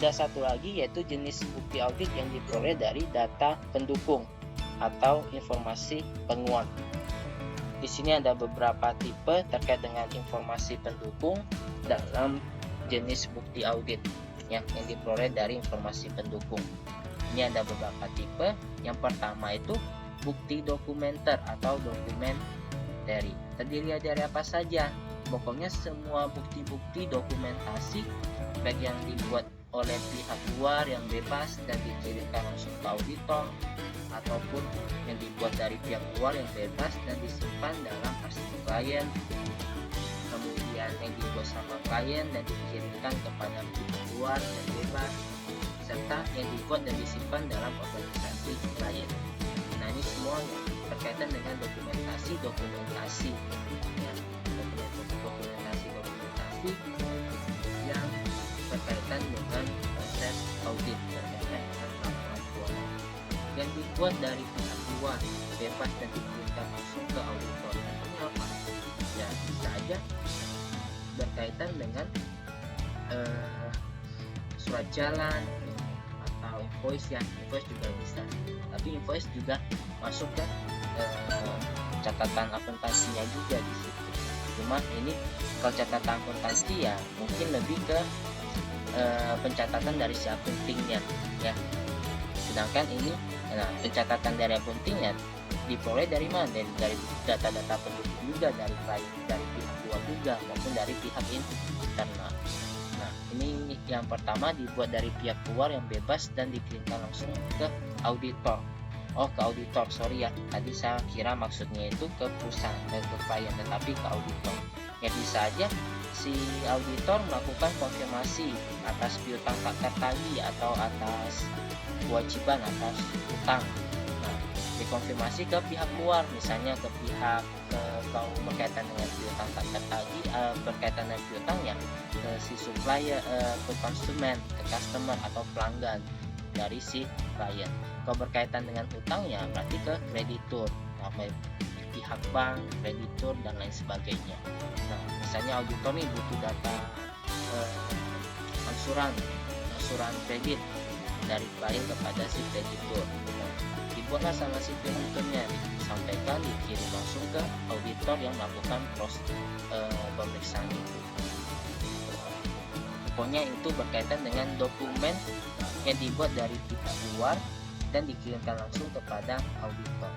Dan satu lagi yaitu jenis bukti audit yang diperoleh dari data pendukung atau informasi penguat. Di sini ada beberapa tipe terkait dengan informasi pendukung dalam jenis bukti audit yang diperoleh dari informasi pendukung. Ini ada beberapa tipe. Yang pertama itu bukti dokumenter atau dokumentary. Terdiri dari apa saja? Pokoknya semua bukti-bukti dokumentasi baik yang dibuat oleh pihak luar yang bebas dan dikirimkan langsung ke auditor, ataupun yang dibuat dari pihak luar yang bebas dan disimpan dalam arsip klien, kemudian yang dibuat sama klien dan dikirimkan kepada pihak luar yang bebas, serta yang dibuat dan disimpan dalam organisasi klien. Nah, ini semua berkaitan dengan dokumentasi ya, dokumentasi yang berkaitan dengan proses audit berkaitan dengan laporan keuangan yang dibuat dari pihak luar bebas dan dikirimkan langsung ke auditor. Ini apa? Ya, bisa aja berkaitan dengan surat jalan atau invoice ya. Invoice juga bisa, tapi invoice juga masuk ke catatan akuntansinya juga di situ. Cuma ini kalau catatan akuntansi ya mungkin lebih ke pencatatan dari si akuntingnya ya. Sedangkan ini pencatatan dari akuntingnya diperoleh dari mana? Dari data-data pendukung juga, dari pihak luar juga maupun dari pihak internal. Nah, ini yang pertama dibuat dari pihak luar yang bebas dan dikirimkan langsung ke auditor. Ke auditor, sorry ya, tadi saya kira maksudnya itu ke perusahaan, ke klien, tetapi ke auditor. Ya bisa aja si auditor melakukan konfirmasi atas piutang tak tertagih atau atas kewajiban atas utang. Nah, dikonfirmasi ke pihak luar, misalnya ke pihak kalau berkaitan dengan piutang tak tertagih, berkaitan dengan piutang ya ke si supplier, ke konsumen, ke customer atau pelanggan dari si klien. Kalau berkaitan dengan utang ya berarti ke kreditur, pihak bank, kreditur dan lain sebagainya. Nah, misalnya auditor nih butuh data angsuran kredit dari klien kepada si kreditur. Nah, dibuatlah sama si krediturnya, disampaikan, dikirim langsung ke auditor yang melakukan pemeriksaan itu. Pokoknya itu berkaitan dengan dokumen yang dibuat dari pihak luar dan dikirimkan langsung kepada auditor.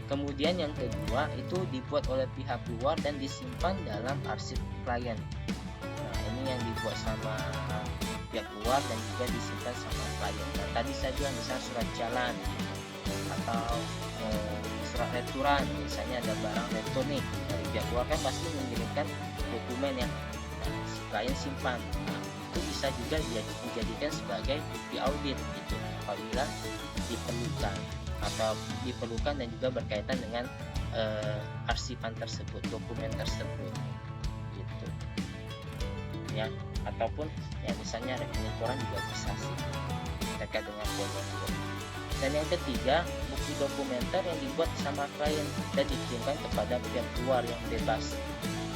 Kemudian yang kedua itu dibuat oleh pihak luar dan disimpan dalam arsip klien. Nah, ini yang dibuat sama pihak luar dan juga disimpan sama klien. Nah, tadi saja misalnya surat jalan atau surat returan, misalnya ada barang retur nih dari pihak luar kan pasti mengirimkan dokumen yang si klien simpan. Nah, itu bisa juga dijadikan sebagai bukti audit gitu apabila diperlukan dan juga berkaitan dengan arsipan tersebut, dokumen tersebut gitu ya. Ataupun ya misalnya rekening koran juga bisa sih terkait dengan poin-poin. Dan yang ketiga, bukti dokumenter yang dibuat sama klien dan dikirimkan kepada pihak luar yang bebas,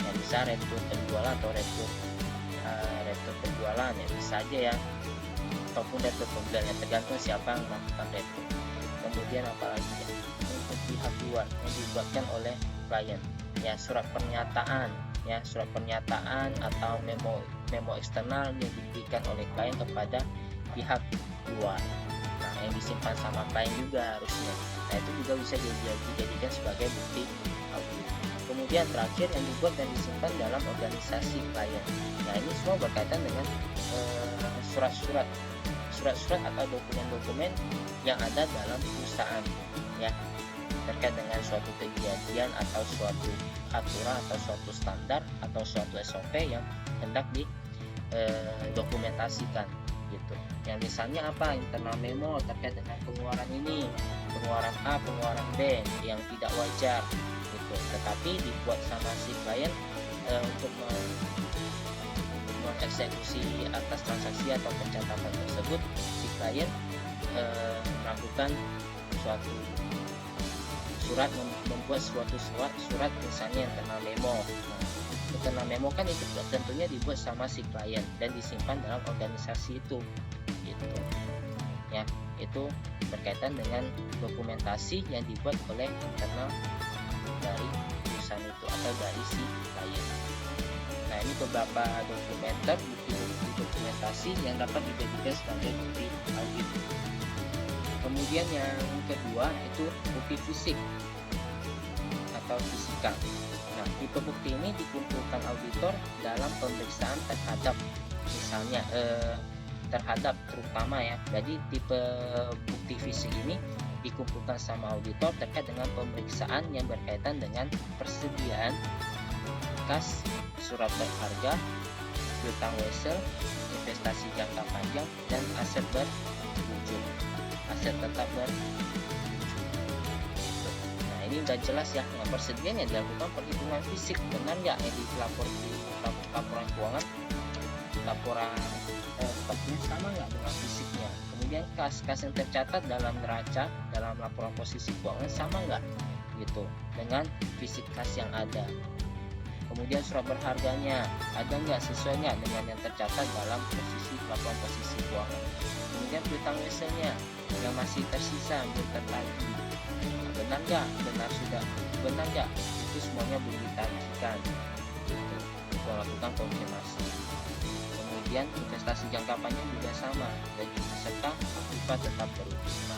yang bisa retur penjualan atau retur penjualan ya bisa aja ya, ataupun retur pembelian, tergantung siapa yang melakukan retur. Kemudian apalagi ya, untuk pihak luar yang dibuatkan oleh klien ya, surat pernyataan atau memo eksternal yang diberikan oleh klien kepada pihak luar. Nah, yang disimpan sama klien juga harusnya. Nah, itu juga bisa dijadikan sebagai bukti audit. Kemudian terakhir yang dibuat dan disimpan dalam organisasi klien. Nah, ini semua berkaitan dengan surat-surat atau dokumen-dokumen yang ada dalam perusahaan ya, terkait dengan suatu kejadian atau suatu aturan atau suatu standar atau suatu SOP yang hendak didokumentasikan gitu. Yang misalnya apa, internal memo terkait dengan pengeluaran ini, pengeluaran A, pengeluaran B yang tidak wajar gitu, tetapi dibuat sama si klien untuk mengeksekusi atas transaksi atau pencatatan tersebut. Si klien melakukan suatu membuat suatu surat misalnya internal memo. Nah, internal memo kan itu tentunya dibuat sama si klien dan disimpan dalam organisasi itu gitu ya. Itu berkaitan dengan dokumentasi yang dibuat oleh internal dari perusahaan itu atau dari si klien. Nah, ini beberapa dokumenter, bukti-bukti dokumentasi yang dapat dijadikan sebagai bukti audit. Kemudian yang kedua itu bukti fisik atau fisikal. Nah, tipe bukti ini dikumpulkan auditor dalam pemeriksaan terhadap misalnya terhadap terutama ya. Jadi tipe bukti fisik ini dikumpulkan sama auditor terkait dengan pemeriksaan yang berkaitan dengan persediaan kas, surat berharga, piutang wesel, investasi jangka panjang, dan aset berwujud, aset tetap berwujud. Nah, ini udah jelas ya. Yang persediaan yang dilakukan perhitungan fisik, benar nggak yang dilapor di laporan keuangan, laporan stoknya sama nggak dengan fisiknya. Kemudian kas yang tercatat dalam neraca dalam laporan posisi keuangan sama nggak gitu dengan fisik kas yang ada. Kemudian surat berharganya ada nggak, sesuai nggak dengan yang tercatat dalam laporan posisi keuangan. Kemudian piutang weselnya yang masih tersisa belum tertagih, benar nggak itu semuanya belum ditagihkan gitu. Kita lakukan konfirmasi. Kemudian investasi jangka panjang juga sama dan juga serta aktiva tetap berwujud.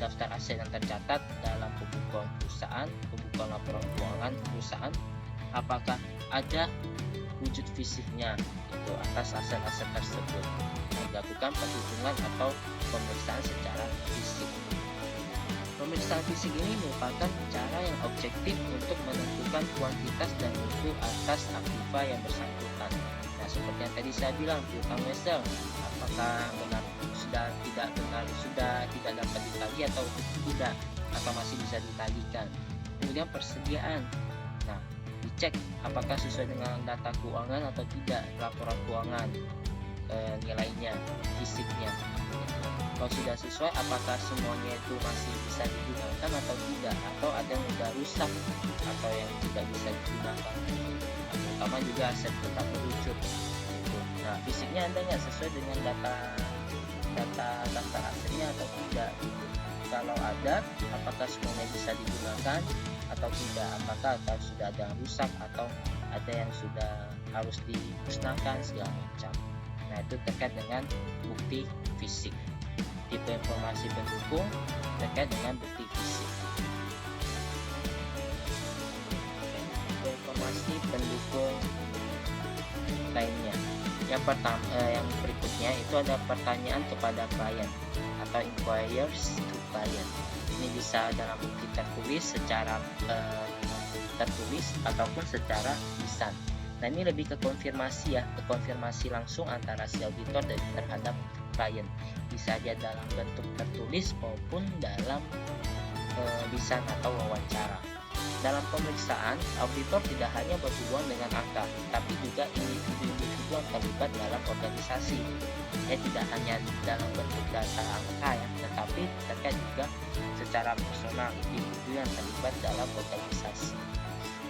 Daftar aset yang tercatat dalam pembukuan perusahaan, pembukuan laporan keuangan perusahaan, apakah ada wujud fisiknya itu atas aset-aset tersebut. Nah, dilakukan perhitungan atau pemeriksaan secara fisik. Pemeriksaan fisik ini merupakan cara yang objektif untuk menentukan kuantitas dan mutu atas aktiva yang bersangkutan. Nah, seperti yang tadi saya bilang, piutang wesel, apakah benar sudah tidak dapat ditagih atau tidak, atau masih bisa ditagihkan. Kemudian persediaan, nah dicek apakah sesuai dengan data keuangan atau tidak, laporan keuangan nilainya, fisiknya. Kalau sudah sesuai, apakah semuanya itu masih bisa digunakan atau tidak, atau ada yang sudah rusak atau yang tidak bisa digunakan. Terutama juga aset tetap berwujud gitu. Nah, fisiknya ada nggak sesuai dengan data daftar asetnya atau tidak gitu. Kalau ada, apakah semuanya bisa digunakan atau tidak, apakah sudah ada yang rusak atau ada yang sudah harus dimusnahkan segala macam. Nah, itu terkait dengan bukti fisik. Tipe informasi pendukung terkait dengan bukti fisik. Tipe informasi pendukung lainnya. Yang pertama, yang berikutnya itu ada pertanyaan kepada klien atau inquiries to client. Ini bisa dalam bukti tertulis secara tertulis ataupun secara lisan. Nah, ini lebih ke konfirmasi ya, ke konfirmasi langsung antara si auditor terhadap klien. Bisa aja dalam bentuk tertulis maupun dalam lisan atau wawancara. Dalam pemeriksaan, auditor tidak hanya berhubungan dengan angka, tapi juga individu-individu yang terlibat dalam organisasi. Tidak hanya dalam bentuk data angka ya, tetapi terkait juga secara personal individu yang terlibat dalam organisasi.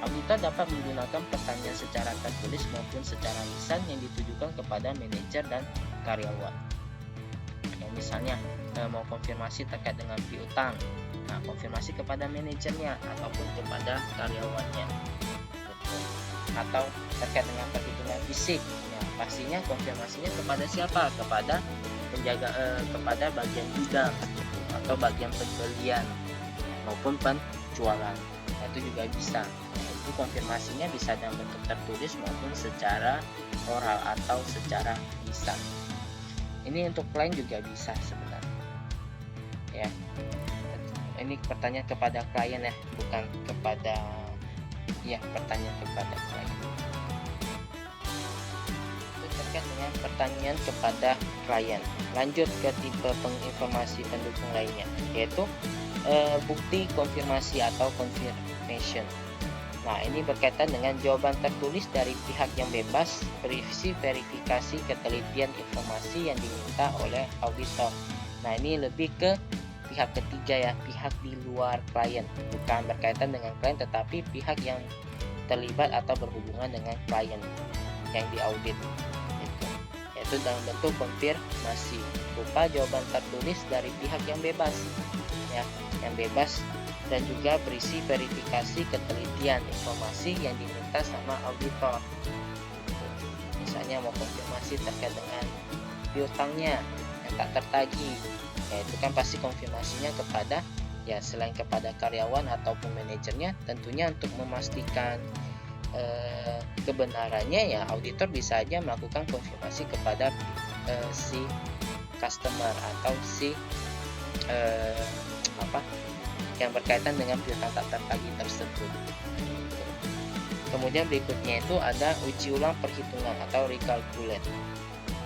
Auditor dapat menggunakan pertanyaan secara tertulis maupun secara lisan yang ditujukan kepada manajer dan karyawan. Misalnya mau konfirmasi terkait dengan piutang, nah konfirmasi kepada manajernya ataupun kepada karyawannya gitu. Atau terkait dengan perhitungan fisik, ya pastinya konfirmasinya kepada siapa, kepada penjaga kepada bagian gudang gitu, atau bagian pembelian maupun penjualan. Nah, itu juga bisa. Nah, itu konfirmasinya bisa dalam bentuk tertulis maupun secara oral atau secara lisan. Ini untuk klien juga bisa sebenarnya ya. Ini pertanyaan kepada klien ya, bukan kepada pertanyaan kepada klien. Itu terkait dengan pertanyaan kepada klien. Lanjut ke tipe penginformasi pendukung lainnya, yaitu bukti konfirmasi atau confirmation. Nah, ini berkaitan dengan jawaban tertulis dari pihak yang bebas berisi verifikasi ketelitian informasi yang diminta oleh auditor. Nah, ini lebih ke pihak ketiga ya, pihak di luar klien, bukan berkaitan dengan klien tetapi pihak yang terlibat atau berhubungan dengan klien yang diaudit, gitu. Yaitu dalam bentuk konfirmasi berupa jawaban tertulis dari pihak yang bebas, ya, yang bebas, dan juga berisi verifikasi ketelitian informasi yang diminta sama auditor. Misalnya mau konfirmasi terkait dengan piutangnya yang tak tertagih, ya itu kan pasti konfirmasinya kepada, ya selain kepada karyawan ataupun manajernya, tentunya untuk memastikan kebenarannya, ya auditor bisa aja melakukan konfirmasi kepada si customer atau si yang berkaitan dengan piutang tak tertagih tersebut. Kemudian berikutnya itu ada uji ulang perhitungan atau recalculate.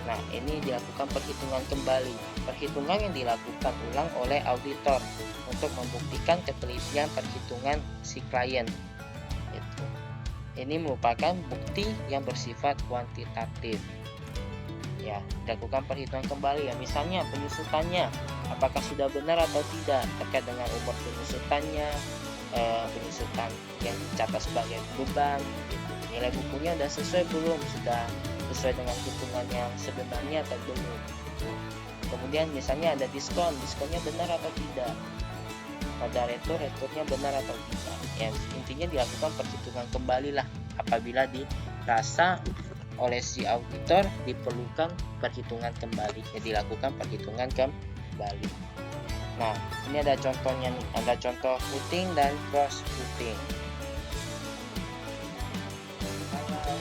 Nah, ini dilakukan perhitungan kembali. Perhitungan yang dilakukan ulang oleh auditor untuk membuktikan ketelitian perhitungan si klien. Ini merupakan bukti yang bersifat kuantitatif. Ya, dilakukan perhitungan kembali, ya, misalnya penyusutannya apakah sudah benar atau tidak terkait dengan umur penyusutannya, penyusutan yang dicatat sebagai beban, gitu. Nilai bukunya sudah sesuai belum, sudah sesuai dengan hitungan yang sebenarnya atau belum, gitu. Kemudian misalnya ada diskonnya benar atau tidak, pada returnya benar atau tidak, ya intinya dilakukan perhitungan kembali lah apabila dirasa oleh si auditor diperlukan perhitungan kembali, ya dilakukan perhitungan kembali. Nah, ini ada contohnya nih, ada contoh footing dan cross footing. Kalau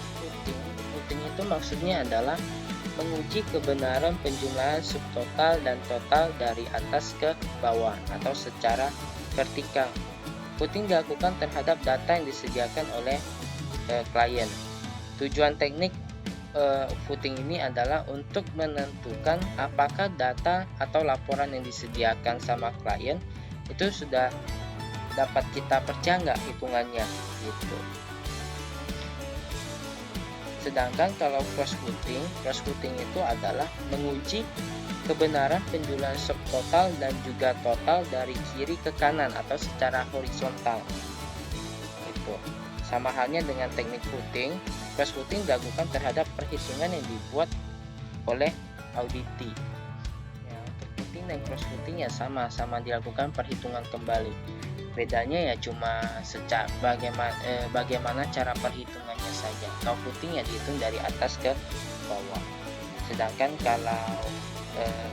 footing itu maksudnya adalah menguji kebenaran penjumlahan subtotal dan total dari atas ke bawah atau secara vertikal. Footing dilakukan terhadap data yang disediakan oleh klien. Tujuan teknik footing ini adalah untuk menentukan apakah data atau laporan yang disediakan sama klien itu sudah dapat kita percaya nggak hitungannya, gitu. Sedangkan kalau cross footing itu adalah menguji kebenaran penjualan subtotal dan juga total dari kiri ke kanan atau secara horizontal. Itu sama halnya dengan teknik footing. Cross footing dilakukan terhadap perhitungan yang dibuat oleh auditi. Ya, untuk footing dan cross footing ya sama dilakukan perhitungan kembali. Bedanya ya cuma bagaimana cara perhitungannya saja. Kalau footing ya dihitung dari atas ke bawah. Sedangkan kalau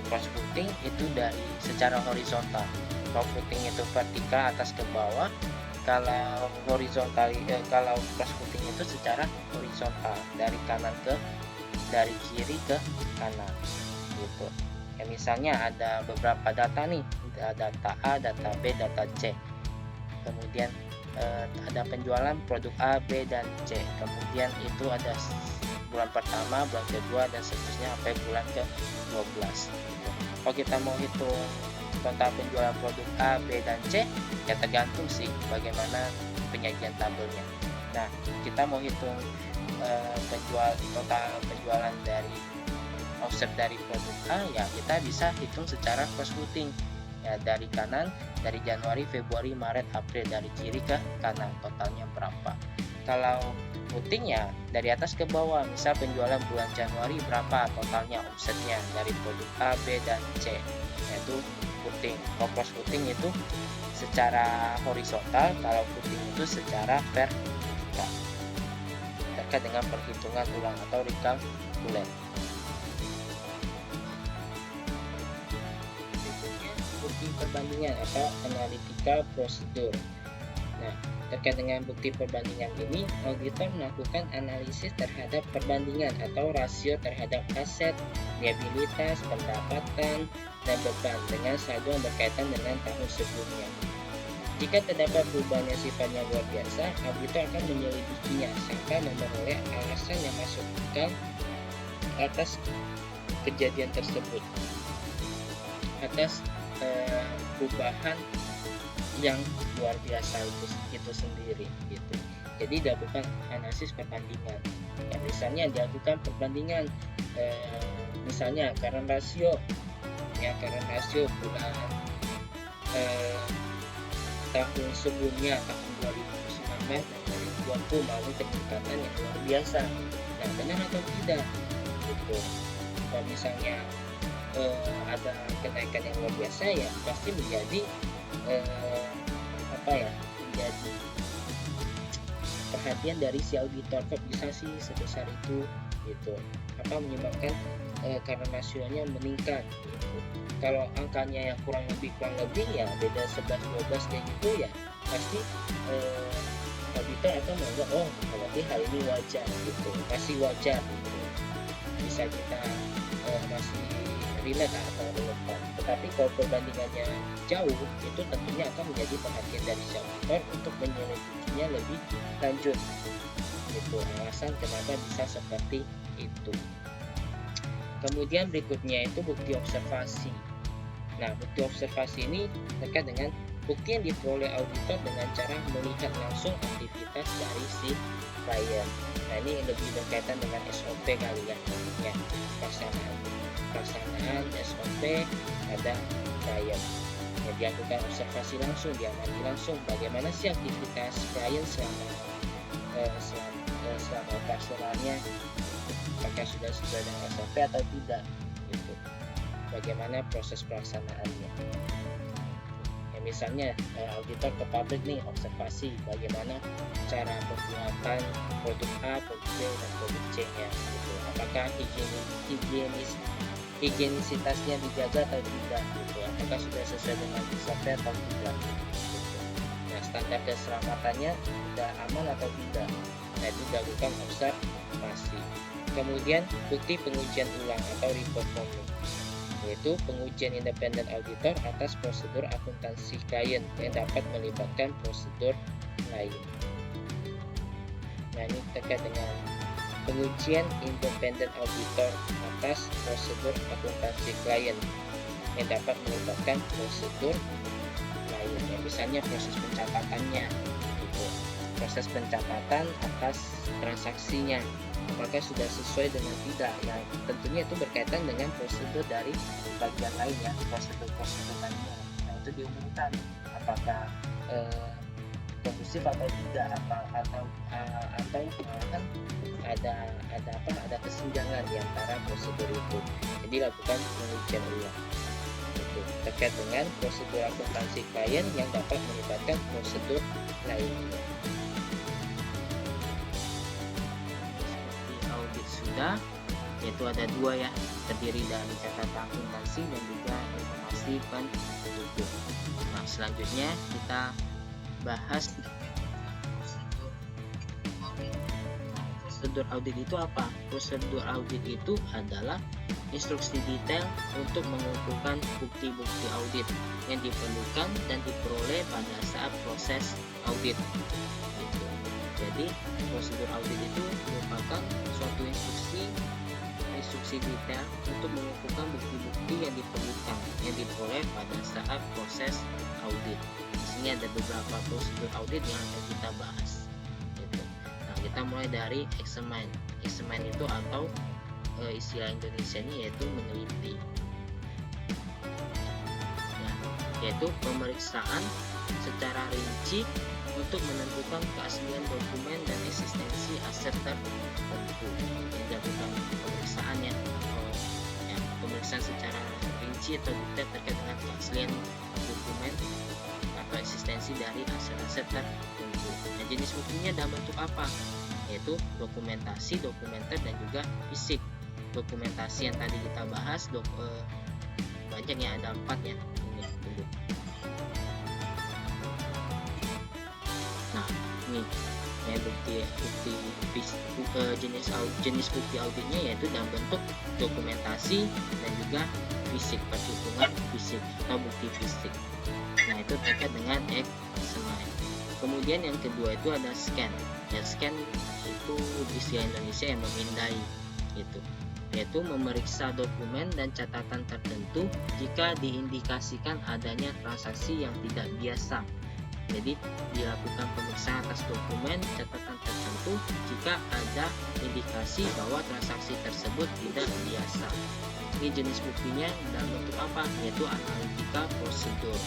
cross footing itu dari secara horizontal. Kalau footing itu vertikal atas ke bawah. Kalau kalau cross footing itu secara horizontal dari kiri ke kanan, gitu. Ya, misalnya ada beberapa data nih, data A, data B, data C. Kemudian ada penjualan produk A, B, dan C. Kemudian itu ada bulan pertama, bulan kedua, dan seterusnya sampai bulan ke-12. Gitu. Kalau kita mau hitung total penjualan produk A, B, dan C, ya tergantung sih bagaimana penyajian tabelnya. Nah, kita mau hitung total penjualan dari offset dari produk A, ya kita bisa hitung secara cross footing. Ya, dari kanan, dari Januari, Februari, Maret, April, dari kiri ke kanan, totalnya berapa. Kalau footing ya dari atas ke bawah, misal penjualan bulan Januari berapa totalnya omsetnya dari produk A, B, dan C, yaitu footing. Kalau cross footing itu secara horizontal, kalau footing itu secara vertikal, terkait dengan perhitungan ulang atau recalculate. Bukti perbandingan atau analytical procedure. Nah, terkait dengan bukti perbandingan ini, auditor melakukan analisis terhadap perbandingan atau rasio terhadap aset, liabilitas, pendapatan, dan beban dengan saldo yang berkaitan dengan tahun sebelumnya. Jika terdapat perubahan yang sifatnya luar biasa, auditor akan menyelidikinya serta memperoleh alasan yang masuk akal atas kejadian tersebut, atas perubahan yang luar biasa itu sendiri, gitu. Jadi dilakukan analisis perbandingan. Ya, misalnya dilakukan perbandingan misalnya current ratio bulan tahun sebelumnya, tahun 2019 dan suatu melalui peningkatan yang luar biasa. Nah, benar atau tidak? Gitu. Kalau misalnya ada kenaikan yang luar biasa, ya pasti menjadi menjadi perhatian dari si auditor, kok bisa sih sebesar itu gitu, menyebabkan karena nasionalnya meningkat gitu. Kalau angkanya yang kurang lebih ya beda 11-12 kayak gitu, ya pasti auditor akan menganggap berarti hal ini wajar gitu, masih wajar gitu, bisa kita masih relate atau relevan. Tetapi kalau perbandingannya jauh, itu tentunya akan menjadi perhatian dari si auditor untuk menyelidikinya lebih lanjut gitu, alasan kenapa bisa seperti itu. Kemudian berikutnya itu bukti observasi. Nah, bukti observasi ini terkait dengan bukti yang diperoleh auditor dengan cara melihat langsung aktivitas dari si klien. Nah, ini lebih berkaitan dengan SOP kali ya, pelaksanaan SOP pada klien. Ya, dilakukan observasi langsung, diamati langsung bagaimana sih aktivitas klien selama operasionalnya, apakah sudah sesuai dengan SOP atau tidak gitu. Bagaimana proses pelaksanaannya. Ya, misalnya auditor ke pabrik nih, observasi bagaimana cara pembuatan produk A, produk B, dan produk C-nya gitu. Apakah higienisitasnya dijaga atau tidak gitu. Apakah sudah sesuai dengan SOP atau tidak gitu. Nah, standar keselamatannya sudah aman atau tidak. Nah, itu dilakukan observasi. Kemudian bukti pengujian ulang atau report forming, yaitu pengujian independen auditor atas prosedur akuntansi klien yang dapat melibatkan prosedur lain. Nah, ini terkait dengan pengujian independen auditor atas prosedur akuntansi klien yang dapat melibatkan prosedur lain. Ya, misalnya proses pencatatannya, gitu. Proses pencatatan atas transaksinya, apakah sudah sesuai dengan tidak, yang tentunya itu berkaitan dengan prosedur dari bagian lain ya, prosedur lainnya. Nah, itu diumumkan apakah kondusif atau tidak, atau kan ada kesenjangan di antara prosedur itu. Jadi lakukan pengujian ulang itu terkait dengan prosedur akuntansi klien yang dapat melibatkan prosedur lainnya. Sudah, yaitu ada 2 ya, terdiri dari catatan akuntansi dan juga informasi penduduk. Nah, selanjutnya kita bahas prosedur audit itu apa? Prosedur audit itu adalah instruksi detail untuk mengumpulkan bukti-bukti audit yang diperlukan dan diperoleh pada saat proses audit. Jadi prosedur audit itu merupakan suatu instruksi detail untuk mengumpulkan bukti-bukti yang diperlukan yang diperoleh pada saat proses audit. Di sini ada beberapa prosedur audit yang akan kita bahas. Gitu. Nah, kita mulai dari examine. Examine itu atau istilah Indonesianya yaitu meneliti. Nah, yaitu pemeriksaan secara rinci untuk menentukan keaslian dokumen dan eksistensi aset tertentu. Yang dilakukan pemeriksaannya pemeriksaan secara rinci atau detail terkait dengan keaslian dokumen atau eksistensi dari aset-aset tertentu. Nah, jenis buktinya dalam bentuk apa? Yaitu dokumentasi, dokumenter, dan juga fisik. Dokumentasi yang tadi kita bahas banyak ya, ada 4 ya. Ini dulu. Nah, ini ya jenis bukti auditnya yaitu dalam bentuk dokumentasi dan juga fisik, perhitungan fisik atau bukti fisik. Nah, itu terkait dengan examine. Kemudian yang kedua itu ada scan. Ya, scan itu istilah Indonesia yang memindai itu, yaitu memeriksa dokumen dan catatan tertentu jika diindikasikan adanya transaksi yang tidak biasa. Jadi dilakukan pemeriksaan atas dokumen catatan tertentu jika ada indikasi bahwa transaksi tersebut tidak biasa. Ini jenis buktinya dalam bentuk apa? Yaitu analitika prosedur.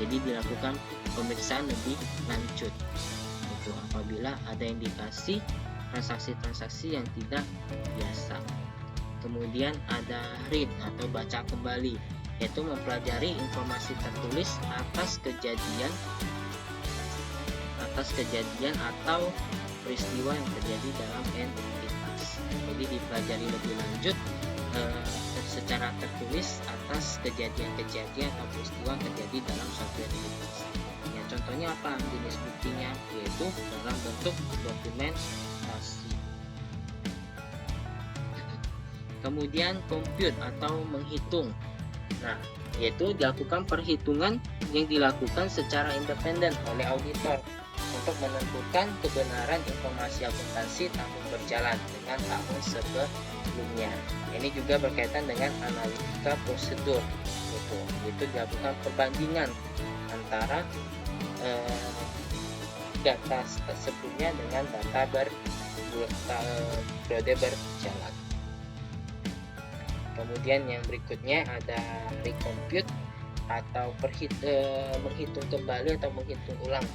Jadi dilakukan pemeriksaan lebih lanjut. Itu apabila ada indikasi transaksi-transaksi yang tidak biasa. Kemudian ada read atau baca kembali, yaitu mempelajari informasi tertulis atas kejadian atau peristiwa yang terjadi dalam entitas. Jadi dipelajari lebih lanjut secara tertulis atas kejadian-kejadian atau peristiwa yang terjadi dalam suatu entitas. Ya, contohnya apa jenis buktinya? Yaitu dalam bentuk dokumentasi. Kemudian compute atau menghitung. Nah, yaitu dilakukan perhitungan yang dilakukan secara independen oleh auditor untuk menentukan kebenaran informasi akuntansi tahun berjalan dengan tahun sebelumnya. Ini juga berkaitan dengan analitika prosedur, yaitu dilakukan perbandingan antara data sebelumnya dengan data periode berjalan. Kemudian yang berikutnya ada recompute atau menghitung kembali atau menghitung ulang,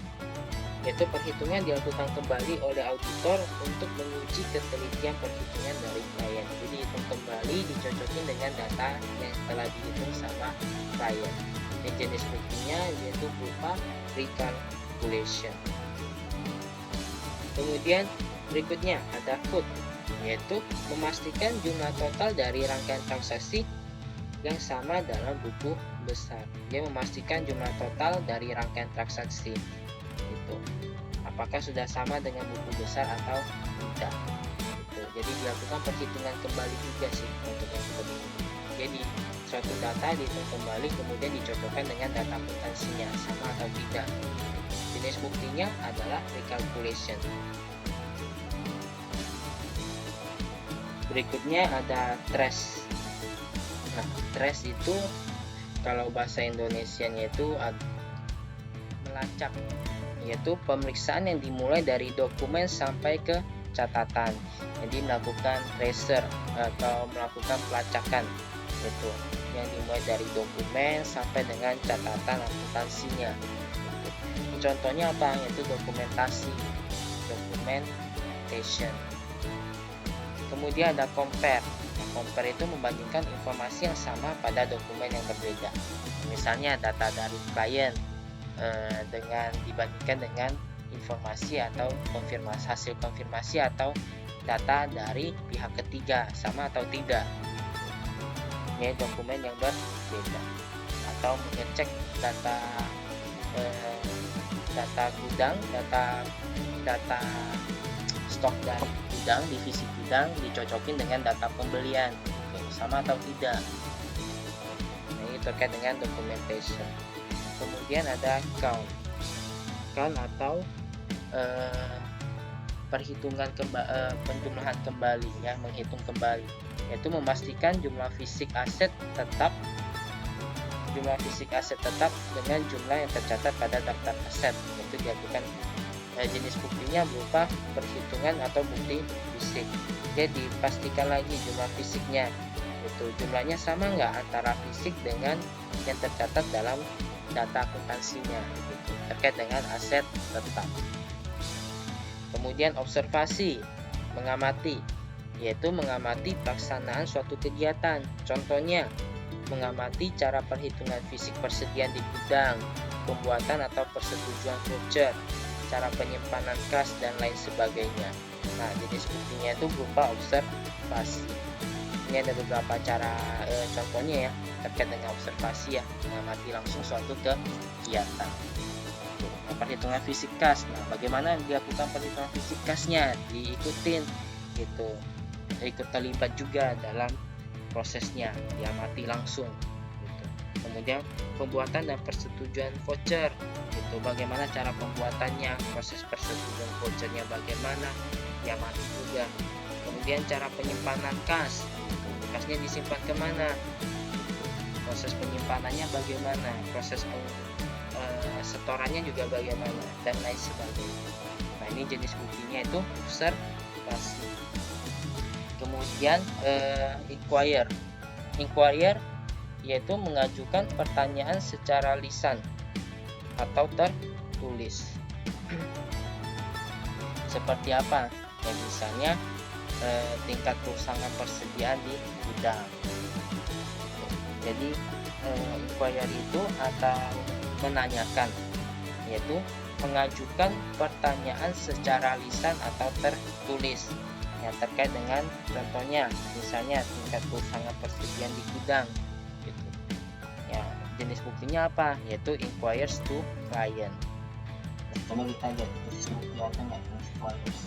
yaitu perhitungan dilakukan kembali oleh auditor untuk menguji ketelitian perhitungan dari klien. Jadi hitung kembali dicocokin dengan data yang telah dihitung sama klien. Dan jenis buktinya yaitu berupa recalculation. Kemudian berikutnya ada code, yaitu memastikan jumlah total dari rangkaian transaksi yang sama dalam buku besar. Dia memastikan jumlah total dari rangkaian transaksi itu apakah sudah sama dengan buku besar atau tidak. Jadi dilakukan perhitungan kembali juga sih untuk yang seperti ini. Jadi suatu data dihitung kembali kemudian dicocokkan dengan data akuntansinya sama atau tidak. Jenis buktinya adalah recalculation. Berikutnya ada trace. Nah, trace itu kalau bahasa Indonesianya itu melacak, yaitu pemeriksaan yang dimulai dari dokumen sampai ke catatan. Jadi melakukan tracer atau melakukan pelacakan, itu yang dimulai dari dokumen sampai dengan catatan akuntansinya. Contohnya apa? Yaitu dokumentation. Kemudian ada compare. Compare itu membandingkan informasi yang sama pada dokumen yang berbeda. Misalnya data dari klien dibandingkan dengan informasi atau hasil konfirmasi atau data dari pihak ketiga sama atau tidak. Ini dokumen yang berbeda. Atau mengecek data gudang, data stok dari gudang, divisi gudang dicocokin dengan data pembelian, sama atau tidak. Ini terkait dengan documentation. Kemudian ada count atau perhitungan penjumlahan kembali, ya, menghitung kembali, yaitu memastikan jumlah fisik aset tetap dengan jumlah yang tercatat pada daftar aset. Itu dilakukan jenis buktinya berupa perhitungan atau bukti fisik. Jadi pastikan lagi jumlah fisiknya, itu jumlahnya sama nggak antara fisik dengan yang tercatat dalam data akuntansinya, gitu, terkait dengan aset tetap. Kemudian observasi, mengamati, yaitu mengamati pelaksanaan suatu kegiatan. Contohnya mengamati cara perhitungan fisik persediaan di gudang, pembuatan atau persetujuan voucher, cara penyimpanan kas dan lain sebagainya. Nah, jenis buktinya itu berupa observasi. Ini ada beberapa cara contohnya ya terkait dengan observasi, ya, mengamati langsung suatu kegiatan. Perhitungan fisik kas. Nah, bagaimana dilakukan perhitungan fisik kasnya? Diikutin, gitu. Ikut terlibat juga dalam prosesnya, diamati langsung. Gitu. Kemudian pembuatan dan persetujuan voucher. Itu bagaimana cara pembuatannya, proses persetujuan vouchernya bagaimana, diamati juga. Kemudian cara penyimpanan kas, kasnya disimpan kemana, proses penyimpanannya bagaimana, proses setorannya juga bagaimana, dan lain sebagainya. Nah, ini jenis buktinya itu observasi. Kemudian inquiry yaitu mengajukan pertanyaan secara lisan atau tertulis. Seperti apa? Ya, misalnya tingkat kerusakan persediaan di gudang. Jadi inquiry itu akan menanyakan, yaitu mengajukan pertanyaan secara lisan atau tertulis yang terkait dengan contohnya, misalnya tingkat kerusakan persediaan di gudang gitu. Ya, jenis buktinya apa? Yaitu inquires to client. Coba kita lihat jenis bukti ada nggak inquires.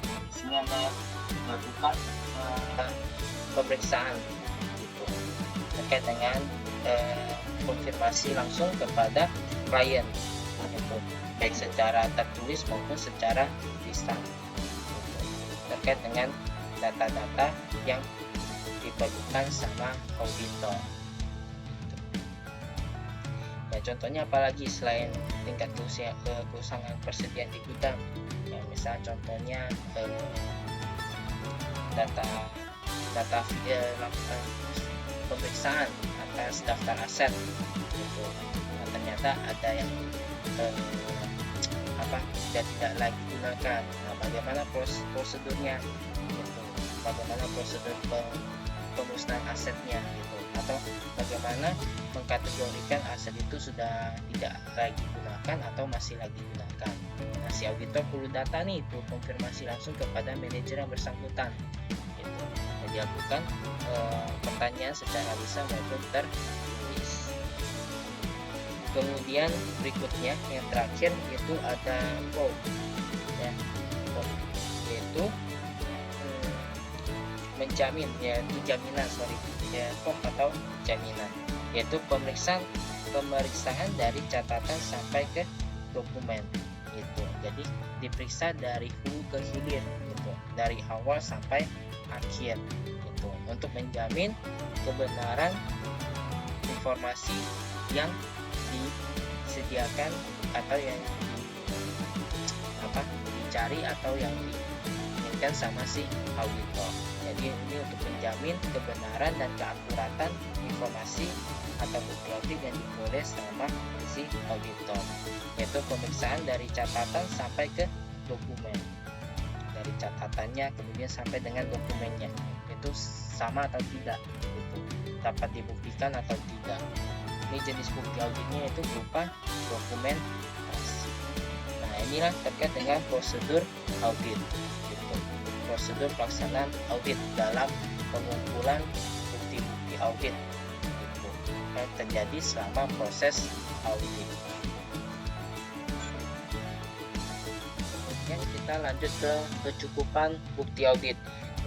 Di sini ada yang melakukan pemeriksaan gitu, terkait dengan konfirmasi langsung kepada klien gitu, baik secara tertulis maupun secara lisan gitu, terkait dengan data-data yang diperlukan sama auditor gitu. Ya, contohnya apalagi selain tingkat kerusakan persediaan di gudang, ya misal contohnya data melakukan pemeriksaan atas daftar aset gitu. Nah, ternyata ada yang tidak lagi digunakan. Nah, bagaimana prosedurnya gitu. Bagaimana prosedur pemusnahan asetnya gitu, atau bagaimana mengkategorikan aset itu sudah tidak lagi digunakan atau masih lagi digunakan. Nah, si auditor perlu data nih, perlu konfirmasi langsung kepada manajer yang bersangkutan gitu. Dilakukan pertanyaan secara lisan maupun tertulis. Kemudian berikutnya yang terakhir yaitu ada form, ya, yaitu menjamin, yaitu jaminan form atau jaminan, yaitu pemeriksaan dari catatan sampai ke dokumen gitu. Jadi diperiksa dari hulu ke hilir gitu, dari awal sampai akhir gitu, untuk menjamin kebenaran informasi yang disediakan atau yang dicari atau yang diinginkan sama si auditor. Jadi ini untuk menjamin kebenaran dan keakuratan informasi atau bukti audit yang diperoleh sama si auditor, yaitu pemeriksaan dari catatan sampai ke dokumen, dari catatannya kemudian sampai dengan dokumennya itu sama atau tidak gitu, dapat dibuktikan atau tidak. Ini jenis bukti auditnya itu berupa dokumentasi. Nah, inilah terkait dengan prosedur audit gitu, prosedur pelaksanaan audit dalam pengumpulan bukti-bukti audit gitu, yang terjadi selama proses audit. Kemudian kita lanjut ke kecukupan bukti audit.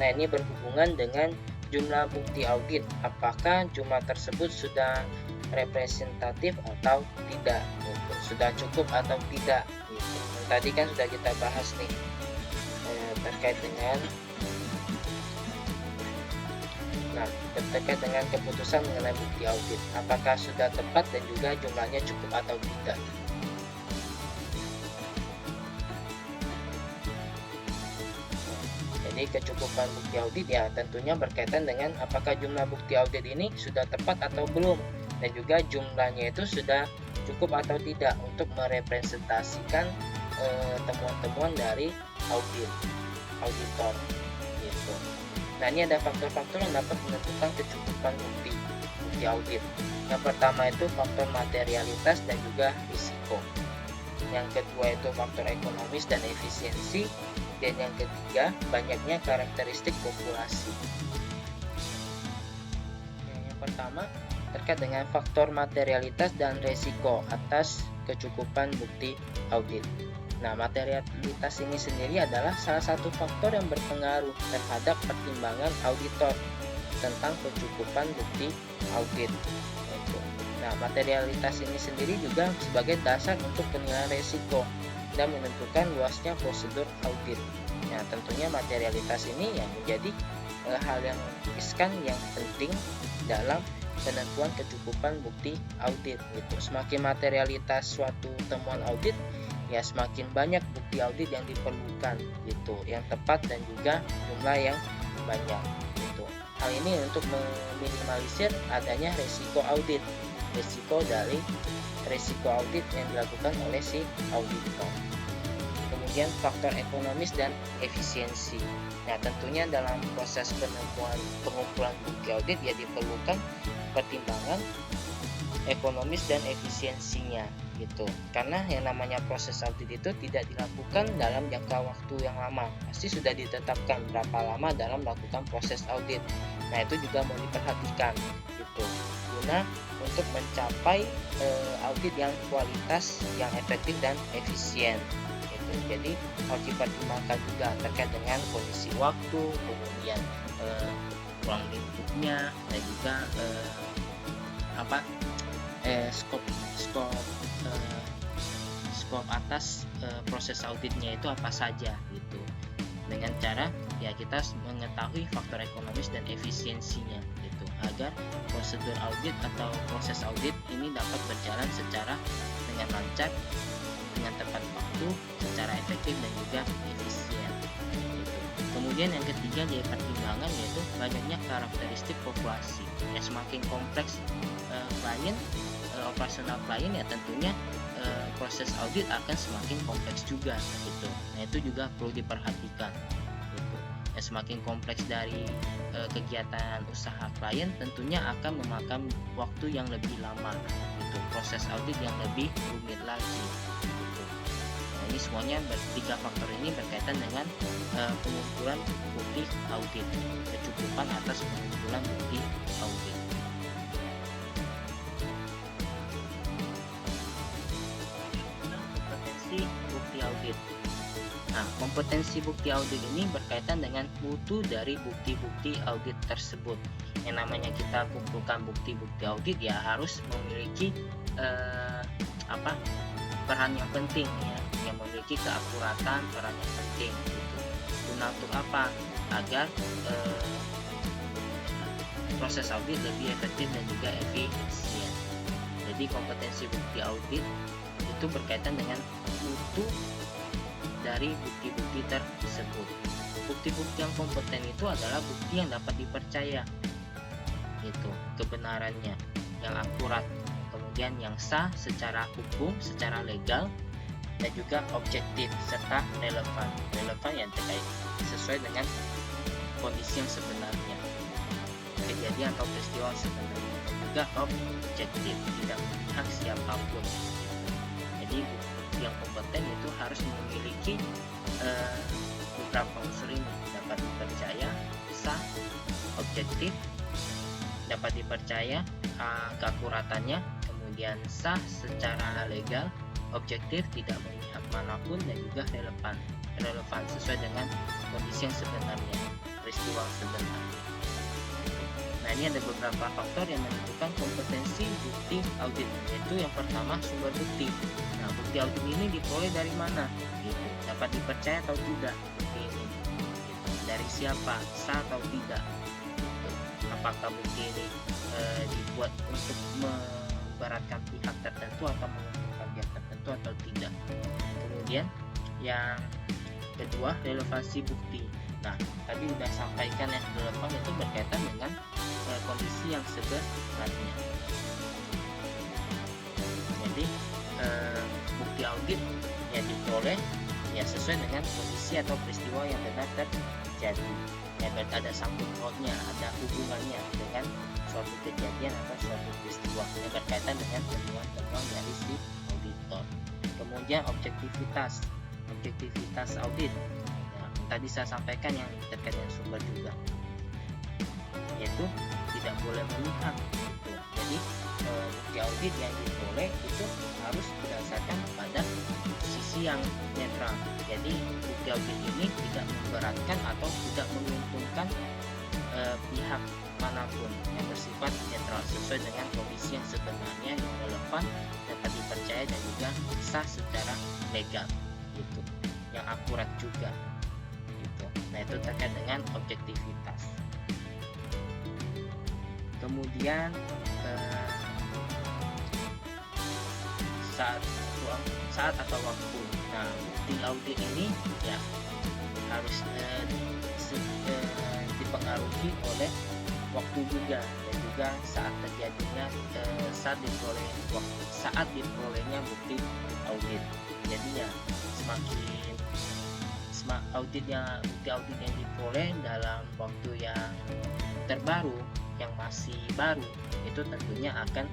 Nah, ini berhubungan dengan jumlah bukti audit, apakah jumlah tersebut sudah representatif atau tidak gitu, sudah cukup atau tidak gitu. Tadi kan sudah kita bahas nih terkait dengan keputusan mengenai bukti audit, apakah sudah tepat dan juga jumlahnya cukup atau tidak. Jadi kecukupan bukti audit ya tentunya berkaitan dengan apakah jumlah bukti audit ini sudah tepat atau belum, dan juga jumlahnya itu sudah cukup atau tidak untuk merepresentasikan temuan-temuan dari auditor gitu. Nah, ini ada faktor-faktor yang dapat menentukan kecukupan bukti audit. Yang pertama itu faktor materialitas dan juga risiko. Yang kedua itu faktor ekonomis dan efisiensi. Dan yang ketiga, banyaknya karakteristik populasi. Yang pertama, terkait dengan faktor materialitas dan risiko atas kecukupan bukti audit. Nah, materialitas ini sendiri adalah salah satu faktor yang berpengaruh terhadap pertimbangan auditor tentang kecukupan bukti audit. Nah, materialitas ini sendiri juga sebagai dasar untuk penilaian risiko dan menentukan luasnya prosedur audit. Nah, tentunya materialitas ini yang menjadi hal yang riskan yang penting dalam penentuan kecukupan bukti audit gitu. Semakin materialitas suatu temuan audit, ya semakin banyak bukti audit yang diperlukan gitu, yang tepat dan juga jumlah yang banyak gitu. Hal ini untuk meminimalisir adanya risiko audit. resiko audit yang dilakukan oleh si auditor. Kemudian faktor ekonomis dan efisiensi. Nah, tentunya dalam proses pengumpulan bukti audit ya diperlukan pertimbangan ekonomis dan efisiensinya gitu. Karena yang namanya proses audit itu tidak dilakukan dalam jangka waktu yang lama. Pasti sudah ditetapkan berapa lama dalam melakukan proses audit. Nah, itu juga mau diperhatikan gitu. Guna untuk mencapai audit yang kualitas, yang efektif dan efisien. Jadi harus dipertimbangkan juga terkait dengan kondisi waktu, kemudian ruang lingkupnya, dan juga skop atas proses auditnya itu apa saja gitu. Dengan cara ya kita mengetahui faktor ekonomis dan efisiensinya gitu, agar prosedur audit atau proses audit ini dapat berjalan secara dengan lancar, dengan tepat waktu, secara efektif dan juga efisien gitu. Kemudian yang ketiga jadi pertimbangan yaitu banyaknya karakteristik populasi. Ya, semakin kompleks operasional klien ya tentunya proses audit akan semakin kompleks juga gitu. Nah, itu juga perlu diperhatikan gitu. Ya, semakin kompleks dari kegiatan usaha klien tentunya akan memakan waktu yang lebih lama gitu. Proses audit yang lebih rumit lagi. Ini semuanya tiga faktor ini berkaitan dengan pengumpulan bukti audit, kecukupan atas pengumpulan bukti audit. Kompetensi bukti audit. Nah, kompetensi bukti audit ini berkaitan dengan mutu dari bukti-bukti audit tersebut. Yang namanya kita kumpulkan bukti-bukti audit ya harus memiliki peran yang penting ya, yang memiliki keakuratan, peran yang penting gitu. Guna untuk apa? Agar proses audit lebih efektif dan juga efisien. Jadi kompetensi bukti audit itu berkaitan dengan mutu dari bukti-bukti tersebut. Bukti-bukti yang kompeten itu adalah bukti yang dapat dipercaya gitu, kebenarannya yang akurat, kemudian yang sah secara hukum, secara legal, dan juga objektif serta relevan yang terkait sesuai dengan kondisi yang sebenarnya, kejadian atau peristiwa sebenarnya, dan juga objektif, tidak memihak siapapun. Jadi bukti yang kompeten itu harus memiliki beberapa unsur ini: dapat dipercaya, sah, objektif, dapat dipercaya keakuratannya, kemudian sah secara legal, objektif, tidak memihak manapun, dan juga relevan sesuai dengan kondisi yang sebenarnya, peristiwa sebenarnya. Nah, ini ada beberapa faktor yang menentukan kompetensi bukti audit, yaitu yang pertama sumber bukti. Nah, bukti audit ini diperoleh dari mana? Gitu. Dapat dipercaya atau tidak bukti ini? Gitu. Dari siapa? Sah atau tidak? Gitu. Apakah bukti ini dibuat untuk memberatkan pihak tertentu atau menguntungkan pihak tertentu atau tidak? Kemudian yang kedua, relevansi bukti. Nah, tadi sudah sampaikan yang relevan itu berkaitan dengan kondisi yang sebenarnya. Jadi bukti audit yang diperoleh ya sesuai dengan kondisi atau peristiwa yang benar terjadi. Ya, ada sangkut pautnya, ada hubungannya dengan suatu kejadian atau suatu peristiwa yang berkaitan dengan temuan-temuan dari si auditor. Kemudian objektivitas audit. Tadi saya sampaikan yang terkait dengan sumber juga, yaitu tidak boleh memihak gitu. Jadi bukti audit yang diperoleh itu harus berdasarkan pada sisi yang netral. Jadi bukti audit ini tidak memberatkan atau tidak menguntungkan pihak manapun, yang bersifat netral sesuai dengan kondisi yang sebenarnya, yang relevan, dapat dipercaya, dan juga sah secara legal gitu, yang akurat juga. Nah, itu terkait dengan objektivitas. Kemudian saat atau waktu. Nah, bukti audit ini ya harus dipengaruhi oleh waktu juga, dan juga saat terjadinya saat diperolehnya bukti audit. Jadi ya semakin bukti audit yang diperoleh dalam waktu yang terbaru, yang masih baru, itu tentunya akan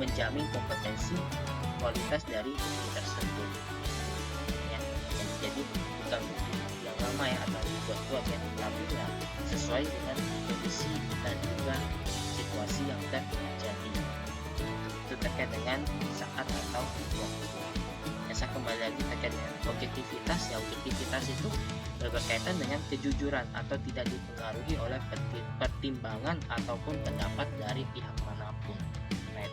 menjamin kompetensi kualitas dari bukti tersebut ya. Jadi bukan bukti yang lama ya atau dibuat-buat ya, tapi ya sesuai dengan kondisi dan juga situasi yang terjadi. Itu terkait dengan saat atau waktu. Saya kembali lagi terkait dengan objektivitas ya. Objektivitas itu berkaitan dengan kejujuran atau tidak dipengaruhi oleh pertimbangan ataupun pendapat dari pihak manapun. Nah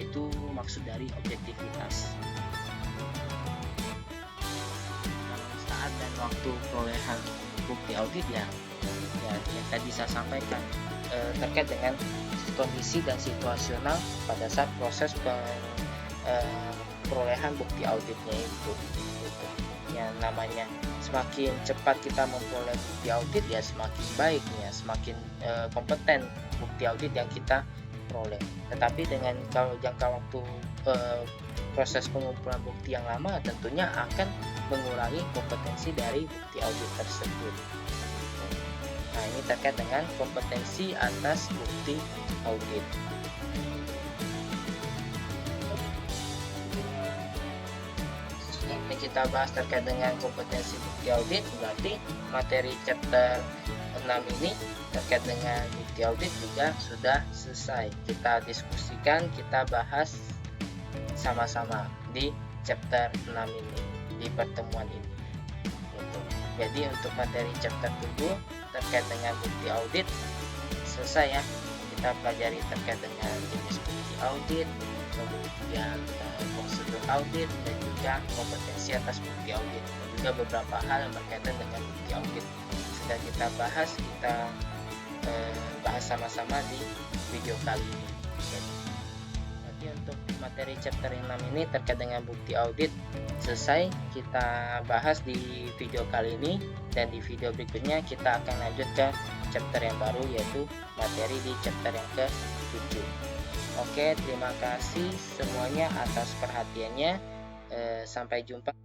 itu maksud dari objektivitas. Dalam saat dan waktu perolehan bukti audit ya yang tadi saya sampaikan terkait dengan kondisi dan situasional pada saat proses perolehan bukti auditnya itu yang namanya semakin cepat kita memperoleh bukti audit ya semakin baik ya, semakin kompeten bukti audit yang kita peroleh. Tetapi dengan kalau jangka waktu proses pengumpulan bukti yang lama tentunya akan mengurangi kompetensi dari bukti audit tersebut. Nah, ini terkait dengan kompetensi atas bukti audit. Ini kita bahas terkait dengan kompetensi bukti audit, berarti materi chapter 6 ini terkait dengan bukti audit juga sudah selesai. Kita diskusikan, kita bahas sama-sama di chapter 6 ini, di pertemuan ini. Jadi untuk materi chapter 7 terkait dengan bukti audit selesai ya. Kita pelajari terkait dengan jenis bukti audit, kemudian prosedur audit, dan juga kompetensi atas bukti audit, dan juga beberapa hal yang berkaitan dengan bukti audit sudah kita bahas sama-sama di video kali ini. Jadi untuk materi chapter 6 ini terkait dengan bukti audit selesai kita bahas di video kali ini, dan di video berikutnya kita akan lanjut ke chapter yang baru, yaitu materi di chapter yang ke-7. Oke, terima kasih semuanya atas perhatiannya. Sampai jumpa.